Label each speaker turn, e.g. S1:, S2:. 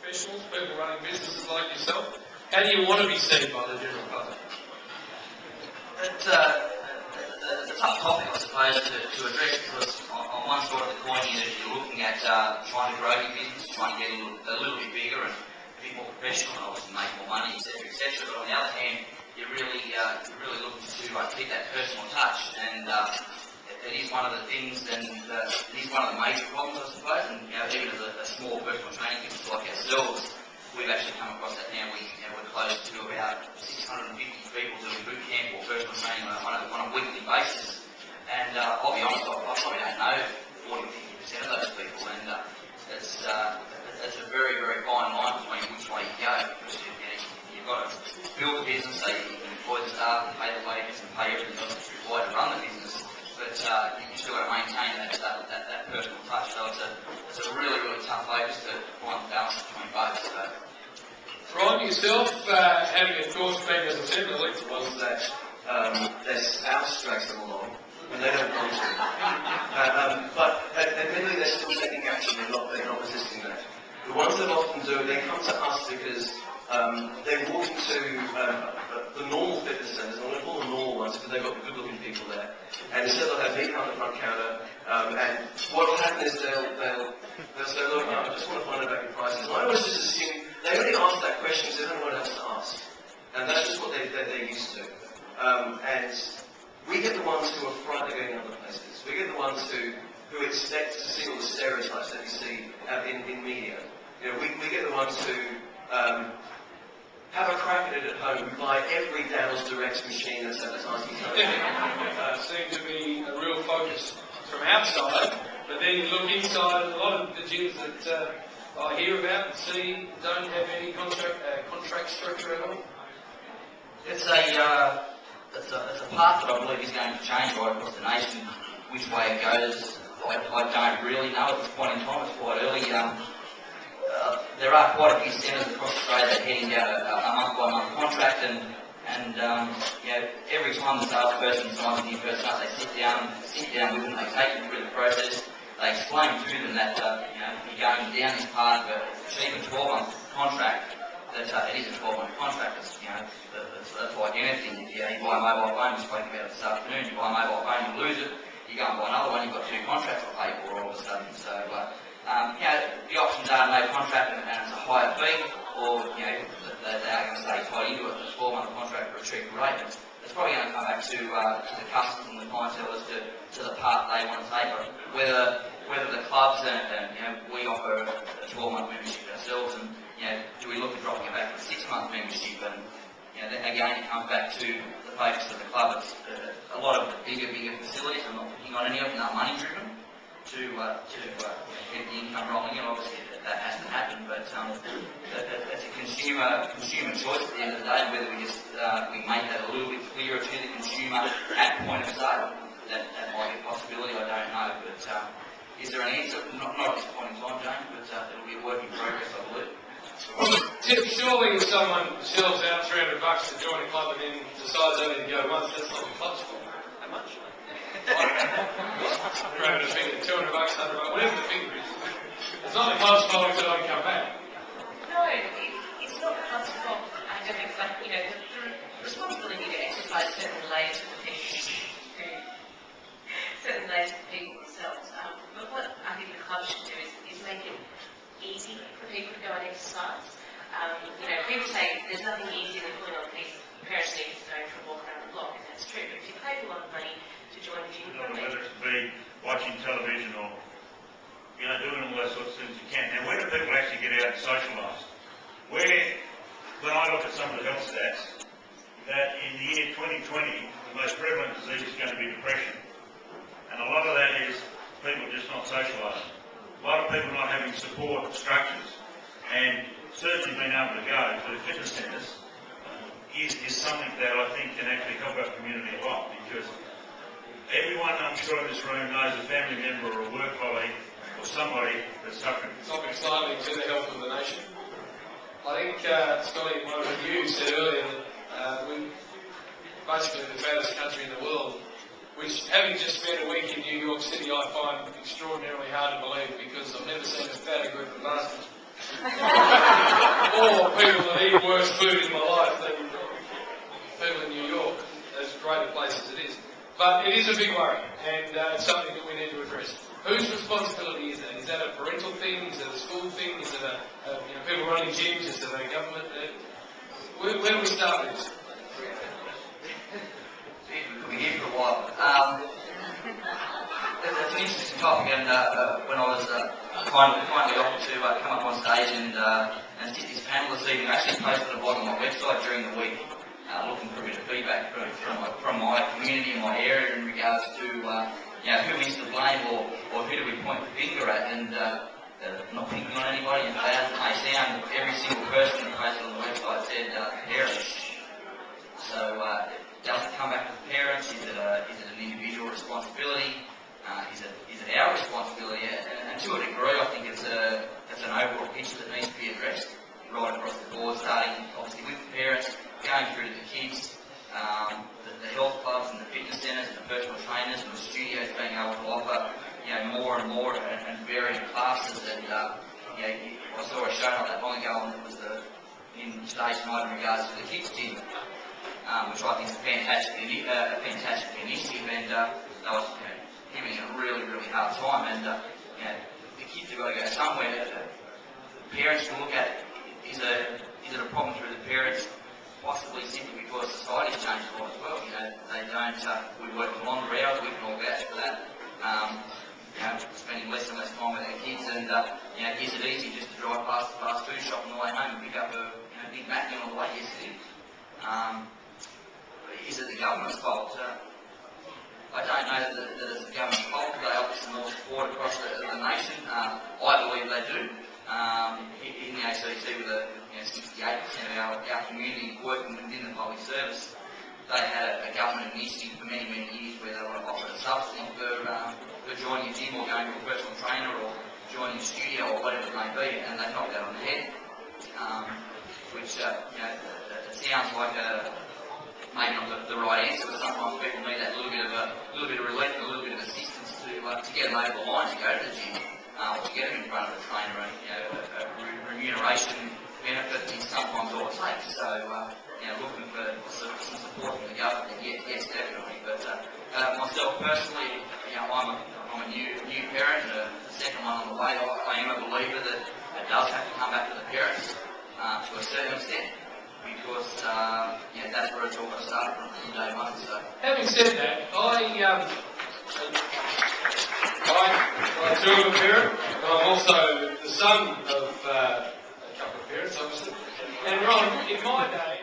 S1: professionals, people running businesses like yourself? How do you want to be seen by the general public?
S2: It's a tough topic, I suppose, to address, because on one side of the coin you're looking at trying to grow your business, trying to get a little bit bigger and a bit more professional and obviously make more money, etc., etc. But on the other hand, you're really looking to keep that personal touch, and it is one of the things, and it is one of the major problems, I suppose. And even as a small personal training business like ourselves, we've actually come across that now. We're close to about 650 people doing boot camp or personal training on a weekly basis. And I'll be honest, I probably don't know 40 or 50% of those people, and it's a very, very fine line between which way you go, because you've got to build a business so you can employ the staff and pay the wages and pay everything else that's required to run the business, but you've still got to maintain that personal touch. So it's a really, really tough focus to find the balance between both. So.
S1: Ron, yourself, having of course been, as I said, the lead
S3: ones that there's abstracts them along, and they don't want to. But admittedly, they're still taking action. They're not resisting that. The ones that often do, they come to us because they walk into the normal fitness centres. I'm going to call them normal ones because they've got the good-looking people there. And instead they'll have me on the front counter, and what will happen is they'll say, look, I just want to find out about your prices. And I always just assume they only ask that question because they don't know what else to ask. And that's just what they're used to. And we get the ones who are frightened of going other places. We get the ones who expect to see all the stereotypes that you see in media. You know, we get the ones who have a crack at it at home, who buy every Dow's Direct machine that's advertising television.
S1: Seems to be a real focus from outside, but then you look inside, and a lot of the gyms that I hear about and see don't have any contract structure at all.
S2: It's a path that I believe is going to change right across the nation. Which way it goes, I don't really know at this point in time. It's quite early. There are quite a few centres across Australia that are heading down a month-by-month contract, and every time the salesperson signs a new person up, they sit down with them, they take them through the process, they explain to them that you're going down this path, but achieving a 12-month contract, that it is a 12-month contract. That's like anything. You buy a mobile phone, we spoke about it this afternoon, you buy a mobile phone, you lose it, you go and buy another one, you've got 2 contracts to pay for all of a sudden. So the options are no contract and it's a higher fee, or they are going to stay tied into it, a 12-month contract for a cheaper rate. It's probably going to come back to the customers and the clientele as to the path they want to take. But whether the clubs and we offer a 12-month membership ourselves, and do we look at dropping it back to a 6-month membership, and then again it comes back to the focus of the club. It's a lot of the bigger facilities. I'm not picking on any of them, are money driven to get the income rolling in. Obviously that has to happen, but it's a consumer choice at the end of the day, and whether we make that a little bit clearer to the consumer at point of sale, that might be a possibility. I don't know, but is there an answer? Not at this point in time, James, but it'll be a work in progress, I believe.
S1: Tim, surely if someone shells out $300 to join a club and then decides only to go once, that's not the club's fault. How much? Grabbing a figure, $200, $100, whatever the figure is. It's not the club's fault if they don't come back.
S4: No, it's not the club's fault. I don't think, but the responsibility to exercise certain layers of the people themselves. But what I think the club should do is make it easy for people to go and exercise. People say there's nothing easier than putting on a pair of sneakers going for a walk around the block, and that's true. But if you pay a lot of money to join the gym,
S5: whether it be watching television or doing all those sorts of things, you can. Now, where do people actually get out and socialise? When I look at some of the health stats, that in the year 2020, the most prevalent disease is going to be depression. And a lot of that is people just not socialising. A lot of people not having support structures. And certainly being able to go to fitness centres is something that I think can actually help our community a lot, because everyone, I'm sure, in this room knows a family member or a work colleague or somebody that's suffering.
S1: Topic slightly to the health of the nation. I think, Scotty, one of you said earlier that we're basically the fattest country in the world, which, having just spent a week in New York City, I find extraordinarily hard to believe, because I've never seen a fatter group of bastards. or people that eat worse food in my life than people in New York, as great a place as it is. But it is a big worry, and it's something that we need to address. Whose responsibility is that? Is that a parental thing? Is it a school thing? Is it people running gyms? Is it a government? Where do we start with this?
S2: We could be here for a while. It's an interesting topic, and when I was kindly offered to come up on stage and sit this panel this evening, I actually posted a blog on my website during the week, looking for a bit of feedback from my community and my area in regards to who is to blame or who do we point the finger at, and not picking on anybody, and as it may sound, every single person that posted on the website said parents. So does it come back to the parents? Is it an individual responsibility? Is it our responsibility? And to a degree, I think it's an overall picture that needs to be addressed right across the board, starting obviously with the parents, going through to the kids, the health clubs and the fitness centres and the personal trainers and the studios being able to offer more and more and varying classes. And I saw a show not that long ago, and it was in today's night in regards to the kids gym, which I think is a fantastic initiative, and they was giving it a really, really hard time. And the kids have got to go somewhere. Parents will look at is it a problem through the parents? Possibly simply because society's changed a lot as well. They don't. We work longer hours. We can all vouch for that. Spending less and less time with our kids, and is it easy just to drive past the fast food shop on the way home and pick up a Big Mac meal on the way? Yes, it is. Is it the government's fault? I don't know that it's the government's fault. They offer some more support across the nation. I believe they do. In the ACC, with 68% of our community working within the public service, they had a government initiative for many, many years where they were offered a subsidy for joining a gym or going to a personal trainer or joining a studio or whatever it may be, and they knocked that on the head. Which it sounds like maybe not the right answer, but sometimes people need that little bit of relief, a little bit of assistance to get them over the line to go to the gym, or to get them in front of a trainer, and a remuneration benefit is sometimes all it takes. So looking for some support from the government, yes, definitely. But myself personally, I'm a new parent, and the second one on the way. I am a believer that it does have to come back to the parents to a certain extent, because that's where it's all going to start from day one. So,
S1: having said that, I too am a parent, but I'm also the son of a couple of parents, obviously. And Ron, in my day,